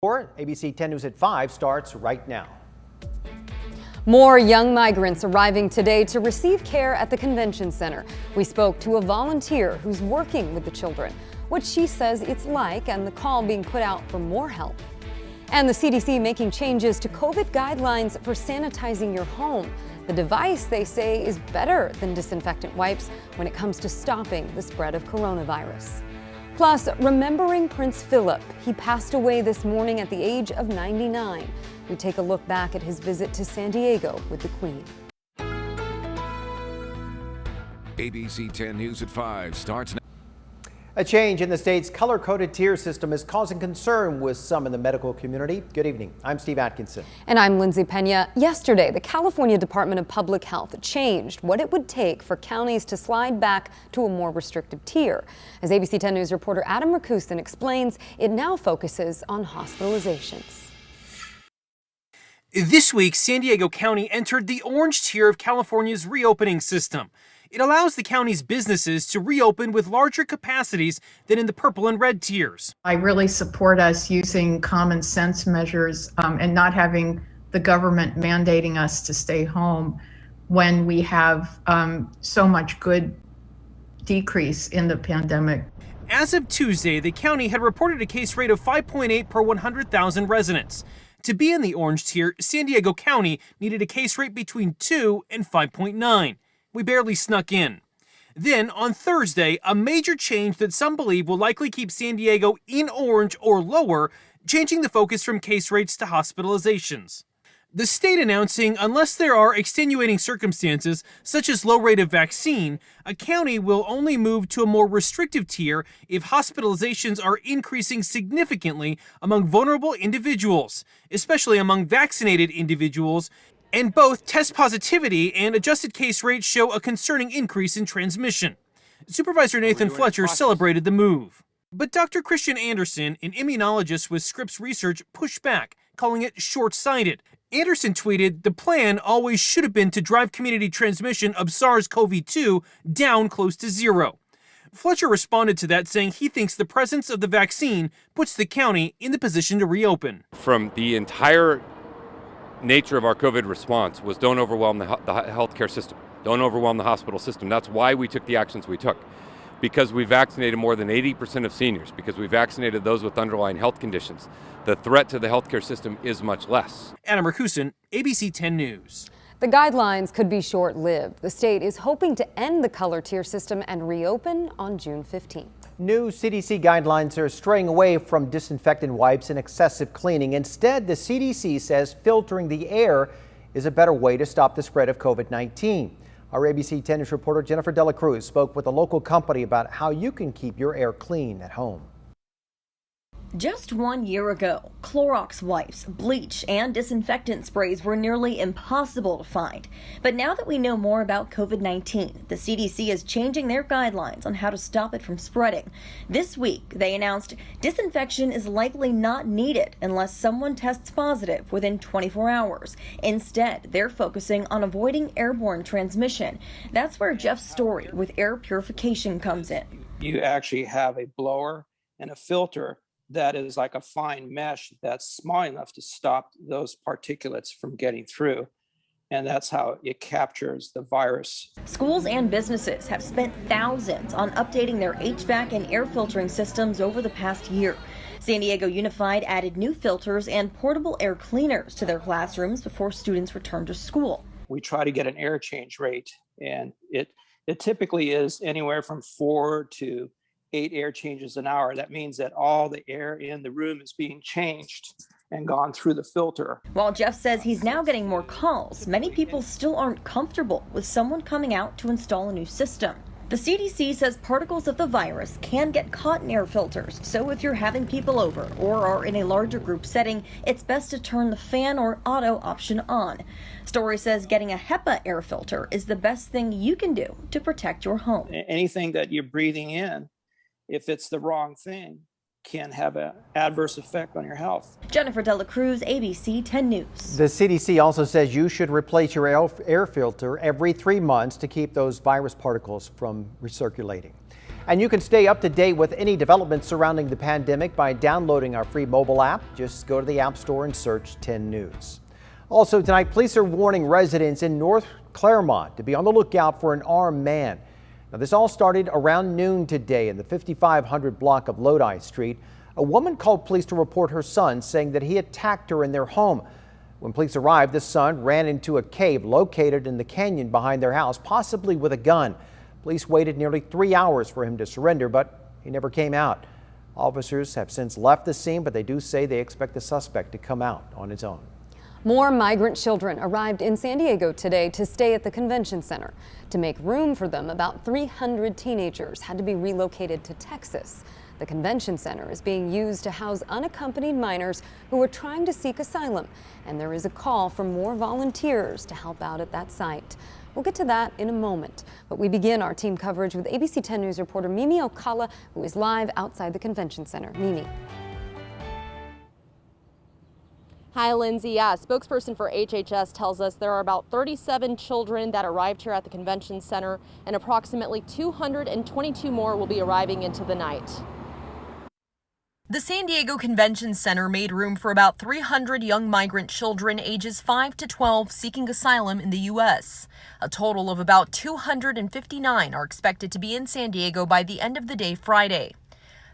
ABC 10 News at 5 starts right now. More young migrants arriving today to receive care at the convention center. We spoke to a volunteer who's working with the children, what she says it's like, and the call being put out for more help. And the CDC making changes to COVID guidelines for sanitizing your home. The device, they say, is better than disinfectant wipes when it comes to stopping the spread of coronavirus. Plus, remembering Prince Philip. He passed away this morning at the age of 99. We take a look back at his visit to San Diego with the Queen. ABC 10 News at 5 starts now. A change in the state's color-coded tier system is causing concern with some in the medical community. Good evening. I'm Steve Atkinson. And I'm Lindsay Pena. Yesterday, the California Department of Public Health changed what it would take for counties to slide back to a more restrictive tier. As ABC 10 News reporter Adam Rakusin explains, it now focuses on hospitalizations. This week, San Diego County entered the orange tier of California's reopening system. It allows the county's businesses to reopen with larger capacities than in the purple and red tiers. I really support us using common sense measures and not having the government mandating us to stay home when we have so much good decrease in the pandemic. As of Tuesday, the county had reported a case rate of 5.8 per 100,000 residents. To be in the orange tier, San Diego County needed a case rate between 2 and 5.9. We barely snuck in. Then, on Thursday, a major change that some believe will likely keep San Diego in orange or lower, changing the focus from case rates to hospitalizations. The state announcing unless there are extenuating circumstances, such as low rate of vaccine, a county will only move to a more restrictive tier if hospitalizations are increasing significantly among vulnerable individuals, especially among vaccinated individuals, and both test positivity and adjusted case rates show a concerning increase in transmission. Supervisor Nathan Fletcher celebrated the move. But Dr. Christian Anderson, an immunologist with Scripps Research, pushed back, calling it short-sighted. Anderson tweeted, "The plan always should have been to drive community transmission of SARS-CoV-2 down close to zero." Fletcher responded to that, saying he thinks the presence of the vaccine puts the county in the position to reopen. From the entire nature of our COVID response was don't overwhelm the healthcare system, don't overwhelm the hospital system. That's why we took the actions we took. Because we vaccinated more than 80% of seniors, because we vaccinated those with underlying health conditions, the threat to the healthcare system is much less. Adam Rakusin, ABC 10 News. The guidelines could be short-lived. The state is hoping to end the color tier system and reopen on June 15th. New CDC guidelines are straying away from disinfectant wipes and excessive cleaning. Instead, the CDC says filtering the air is a better way to stop the spread of COVID-19. Our ABC 10 News reporter Jennifer Dela Cruz spoke with a local company about how you can keep your air clean at home. Just 1 year ago, Clorox wipes, bleach, and disinfectant sprays were nearly impossible to find. But now that we know more about COVID-19, the CDC is changing their guidelines on how to stop it from spreading. This week, they announced disinfection is likely not needed unless someone tests positive within 24 hours. Instead, they're focusing on avoiding airborne transmission. That's where Jeff Story with air purification comes in. You actually have a blower and a filter that is like a fine mesh that's small enough to stop those particulates from getting through. And that's how it captures the virus. Schools and businesses have spent thousands on updating their HVAC and air filtering systems over the past year. San Diego Unified added new filters and portable air cleaners to their classrooms before students return to school. We try to get an air change rate, and it typically is anywhere from 4 to 8 air changes an hour. That means that all the air in the room is being changed and gone through the filter. While Jeff says he's now getting more calls, many people still aren't comfortable with someone coming out to install a new system. The CDC says particles of the virus can get caught in air filters, so if you're having people over or are in a larger group setting, it's best to turn the fan or auto option on. Story says getting a HEPA air filter is the best thing you can do to protect your home. Anything that you're breathing in, if it's the wrong thing, can have an adverse effect on your health. Jennifer Dela Cruz, ABC 10 News. The CDC also says you should replace your air filter every 3 months to keep those virus particles from recirculating. And you can stay up to date with any developments surrounding the pandemic by downloading our free mobile app. Just go to the App Store and search 10 News. Also tonight, police are warning residents in North Claremont to be on the lookout for an armed man. Now, this all started around noon today in the 5500 block of Lodi Street. A woman called police to report her son, saying that he attacked her in their home. When police arrived, the son ran into a cave located in the canyon behind their house, possibly with a gun. Police waited nearly 3 hours for him to surrender, but he never came out. Officers have since left the scene, but they do say they expect the suspect to come out on his own. More migrant children arrived in San Diego today to stay at the convention center. To make room for them, about 300 teenagers had to be relocated to Texas. The convention center is being used to house unaccompanied minors who are trying to seek asylum, and there is a call for more volunteers to help out at that site. We'll get to that in a moment, but we begin our team coverage with ABC 10 News reporter Mimi Okala, who is live outside the convention center. Mimi. Hi, Lindsay. Yeah, a spokesperson for HHS tells us there are about 37 children that arrived here at the convention center, and approximately 222 more will be arriving into the night. The San Diego Convention Center made room for about 300 young migrant children ages 5 to 12 seeking asylum in the U.S. A total of about 259 are expected to be in San Diego by the end of the day Friday.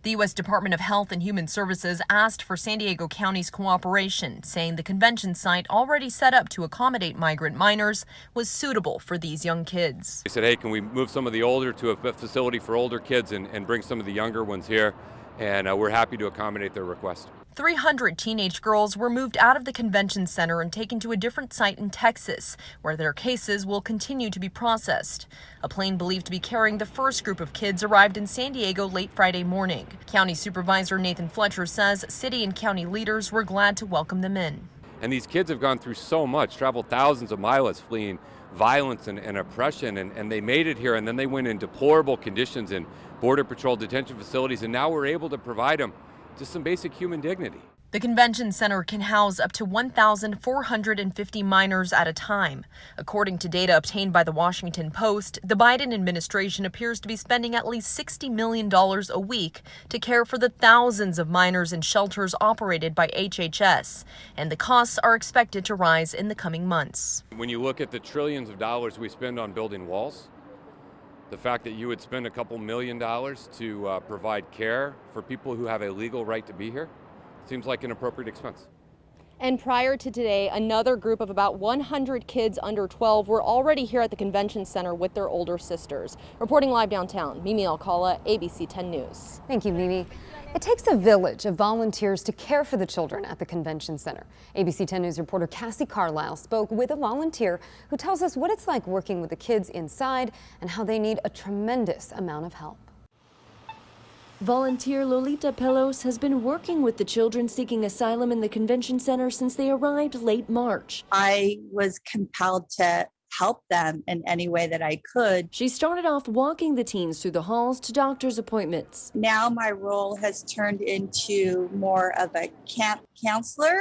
The U.S. Department of Health and Human Services asked for San Diego County's cooperation, saying the convention site, already set up to accommodate migrant minors, was suitable for these young kids. They said, hey, can we move some of the older to a facility for older kids and bring some of the younger ones here? And we're happy to accommodate their request. 300 teenage girls were moved out of the convention center and taken to a different site in Texas, where their cases will continue to be processed. A plane believed to be carrying the first group of kids arrived in San Diego late Friday morning. County Supervisor Nathan Fletcher says city and county leaders were glad to welcome them in. And these kids have gone through so much, traveled thousands of miles fleeing violence and oppression, and they made it here, and then they went in deplorable conditions in Border Patrol detention facilities, and now we're able to provide them just some basic human dignity. The convention center can house up to 1,450 minors at a time. According to data obtained by the Washington Post, the Biden administration appears to be spending at least $60 million a week to care for the thousands of minors in shelters operated by HHS, and the costs are expected to rise in the coming months. When you look at the trillions of dollars we spend on building walls, the fact that you would spend a couple $1 million to provide care for people who have a legal right to be here seems like an appropriate expense. And prior to today, another group of about 100 kids under 12 were already here at the convention center with their older sisters. Reporting live downtown, Mimi Alcala, ABC 10 News. Thank you, Mimi. It takes a village of volunteers to care for the children at the convention center. ABC 10 News reporter Cassie Carlisle spoke with a volunteer who tells us what it's like working with the kids inside and how they need a tremendous amount of help. Volunteer Lolita Pelos has been working with the children seeking asylum in the convention center since they arrived late March. I was compelled to help them in any way that I could. She started off walking the teens through the halls to doctor's appointments. Now my role has turned into more of a camp counselor.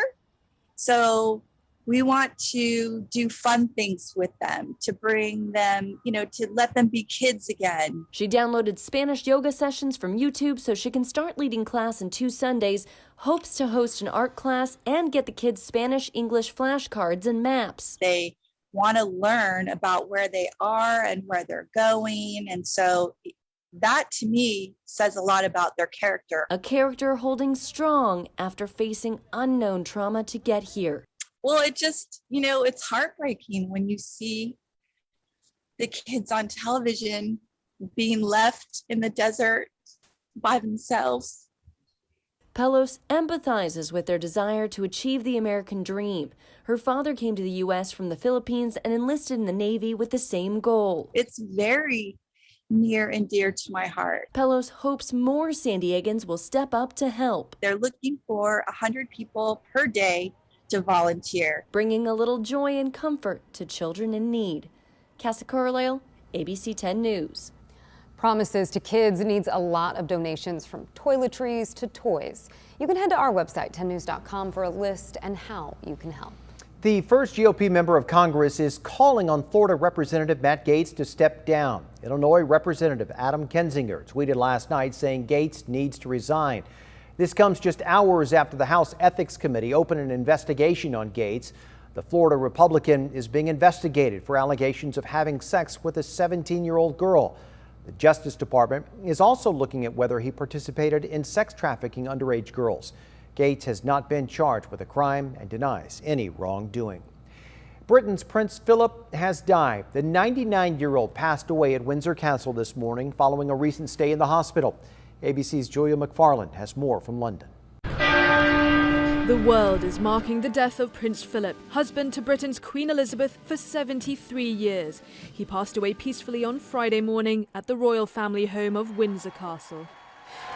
So we want to do fun things with them, to bring them, to let them be kids again. She downloaded Spanish yoga sessions from YouTube so she can start leading class in 2 Sundays, hopes to host an art class and get the kids Spanish-English flashcards and maps. They want to learn about where they are and where they're going. And so that to me says a lot about their character. A character holding strong after facing unknown trauma to get here. Well, it just, it's heartbreaking when you see the kids on television being left in the desert by themselves. Pelos empathizes with their desire to achieve the American dream. Her father came to the U.S. from the Philippines and enlisted in the Navy with the same goal. It's very near and dear to my heart. Pelos hopes more San Diegans will step up to help. They're looking for 100 people per day to volunteer, bringing a little joy and comfort to children in need. Cassie Carlisle, ABC 10 News. Promises to Kids needs a lot of donations, from toiletries to toys. You can head to our website, 10news.com, for a list and how you can help. The first GOP member of Congress is calling on Florida Representative Matt Gaetz to step down. Illinois Representative Adam Kinzinger tweeted last night saying Gaetz needs to resign. This comes just hours after the House Ethics Committee opened an investigation on Gaetz. The Florida Republican is being investigated for allegations of having sex with a 17-year-old girl. The Justice Department is also looking at whether he participated in sex trafficking underage girls. Gaetz has not been charged with a crime and denies any wrongdoing. Britain's Prince Philip has died. The 99-year-old passed away at Windsor Castle this morning following a recent stay in the hospital. ABC's Julia McFarland has more from London. The world is marking the death of Prince Philip, husband to Britain's Queen Elizabeth for 73 years. He passed away peacefully on Friday morning at the royal family home of Windsor Castle.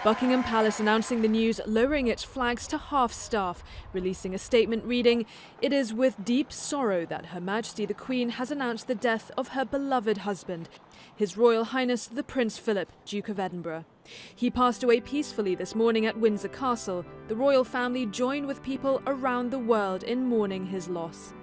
Buckingham Palace announcing the news, lowering its flags to half-staff, releasing a statement reading, "It is with deep sorrow that Her Majesty the Queen has announced the death of her beloved husband, His Royal Highness the Prince Philip, Duke of Edinburgh." He passed away peacefully this morning at Windsor Castle. The royal family joined with people around the world in mourning his loss.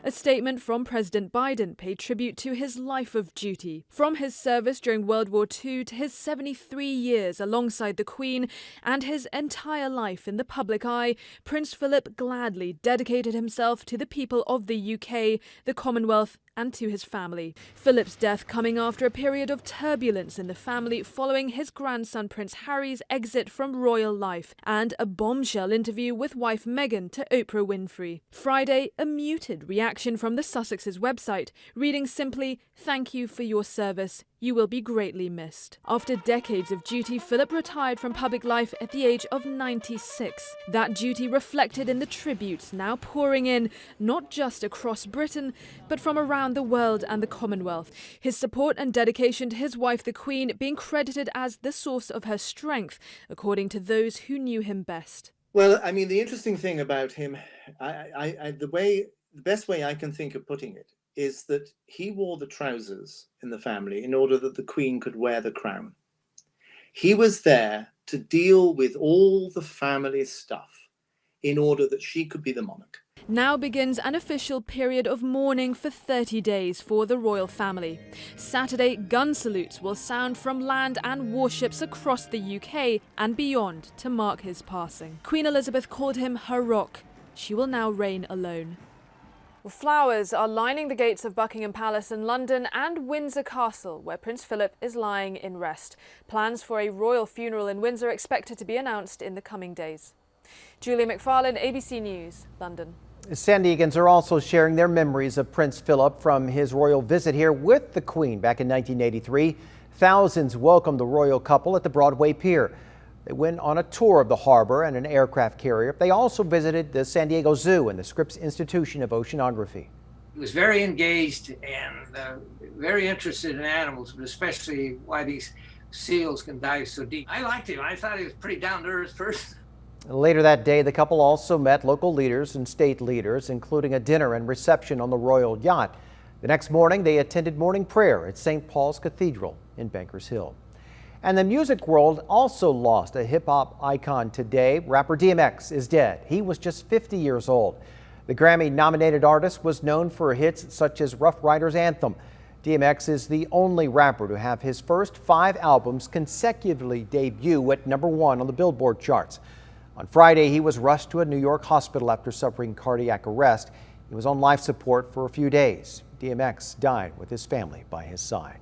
A statement from President Biden paid tribute to his life of duty. From his service during World War II to his 73 years alongside the Queen and his entire life in the public eye, Prince Philip gladly dedicated himself to the people of the UK, the Commonwealth, and to his family. Philip's death coming after a period of turbulence in the family following his grandson Prince Harry's exit from royal life and a bombshell interview with wife Meghan to Oprah Winfrey. Friday, a muted reaction from the Sussexes website, reading simply, "Thank you for your service. You will be greatly missed." After decades of duty, Philip retired from public life at the age of 96. That duty reflected in the tributes now pouring in, not just across Britain, but from around the world and the Commonwealth. His support and dedication to his wife, the Queen, being credited as the source of her strength, according to those who knew him best. Well, I mean, the interesting thing about him, the best way I can think of putting it is that he wore the trousers in the family in order that the Queen could wear the crown. He was there to deal with all the family stuff in order that she could be the monarch. Now begins an official period of mourning for 30 days for the royal family. Saturday, gun salutes will sound from land and warships across the UK and beyond to mark his passing. Queen Elizabeth called him her rock. She will now reign alone. Well, flowers are lining the gates of Buckingham Palace in London and Windsor Castle, where Prince Philip is lying in rest. Plans for a royal funeral in Windsor expected to be announced in the coming days. Julia McFarland, ABC News, London. San Diegans are also sharing their memories of Prince Philip from his royal visit here with the Queen back in 1983. Thousands welcomed the royal couple at the Broadway Pier. They went on a tour of the harbor and an aircraft carrier. They also visited the San Diego Zoo and the Scripps Institution of Oceanography. He was very engaged and very interested in animals, but especially why these seals can dive so deep. I liked him. I thought he was a pretty down-to-earth person. Later that day, the couple also met local leaders and state leaders, including a dinner and reception on the royal yacht. The next morning, they attended morning prayer at St. Paul's Cathedral in Bankers Hill. And the music world also lost a hip-hop icon today. Rapper DMX is dead. He was just 50 years old. The Grammy-nominated artist was known for hits such as Rough Riders Anthem. DMX is the only rapper to have his first 5 albums consecutively debut at #1 on the Billboard charts. On Friday, he was rushed to a New York hospital after suffering cardiac arrest. He was on life support for a few days. DMX died with his family by his side.